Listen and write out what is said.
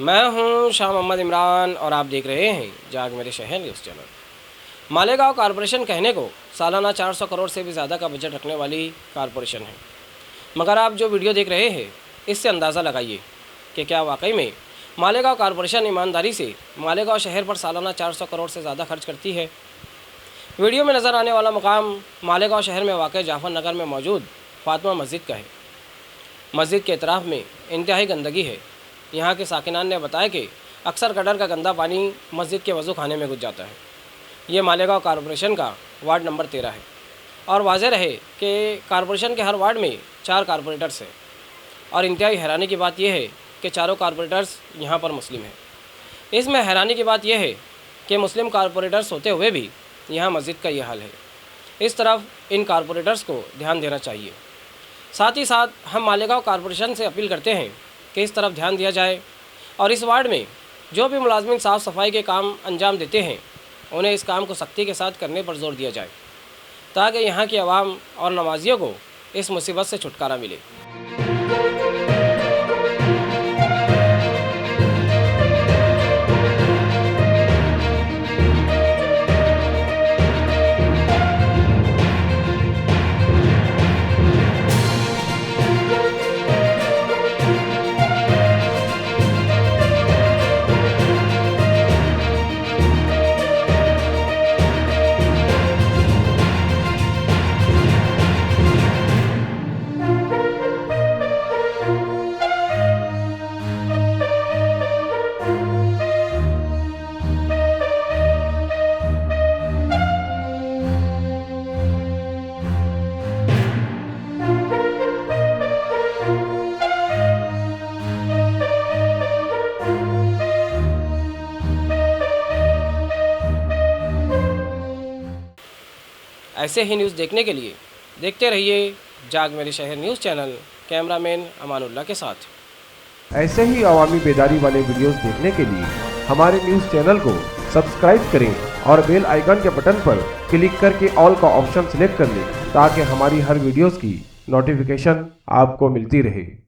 मैं हूं शाह मोहम्मद इमरान और आप देख रहे हैं जाग मेरे शहर न्यूज़ चैनल। मालेगांव कॉरपोरेशन कहने को सालाना 400 करोड़ से भी ज़्यादा का बजट रखने वाली कॉरपोरेशन है, मगर आप जो वीडियो देख रहे हैं इससे अंदाज़ा लगाइए कि क्या वाकई में मालेगांव कॉरपोरेशन ईमानदारी से मालेगांव शहर पर सालाना 400 करोड़ से ज़्यादा खर्च करती है। वीडियो में नज़र आने वाला मुकाम मालेगांव शहर में वाक़ जाफ़र नगर में मौजूद फातिमा मस्जिद का है। मस्जिद के इतराफ़ में इंतहाई गंदगी है। यहाँ के साकिनान ने बताया कि अक्सर गटर का गंदा पानी मस्जिद के वज़ू खाने में घुस जाता है। ये मालेगांव कॉरपोरेशन का वार्ड नंबर 13 है और वाज़ेह रहे कि कॉरपोरेशन के हर वार्ड में 4 कॉरपोरेटर्स हैं और इंतहाई हैरानी की बात यह है कि चारों कॉरपोरेटर्स यहाँ पर मुस्लिम हैं। इसमें हैरानी की बात यह है कि मुस्लिम कॉरपोरेटर्स होते हुए भी यहाँ मस्जिद का ये हाल है। इस तरफ इन कॉरपोरेटर्स को ध्यान देना चाहिए। साथ ही साथ हम मालेगांव कॉरपोरेशन से अपील करते हैं कि इस तरफ ध्यान दिया जाए और इस वार्ड में जो भी मुलाजमिन साफ़ सफाई के काम अंजाम देते हैं उन्हें इस काम को सख्ती के साथ करने पर जोर दिया जाए ताकि यहाँ की आवाम और नमाजियों को इस मुसीबत से छुटकारा मिले। ऐसे ही न्यूज़ देखने के लिए देखते रहिए जाग मेरे शहर न्यूज़ चैनल, कैमरामैन अमानुल्लाह के साथ। ऐसे ही अवामी बेदारी वाले वीडियोस देखने के लिए हमारे न्यूज़ चैनल को सब्सक्राइब करें और बेल आइकन के बटन पर क्लिक करके ऑल का ऑप्शन सिलेक्ट कर लें ताकि हमारी हर वीडियोस की नोटिफिकेशन आपको मिलती रहे।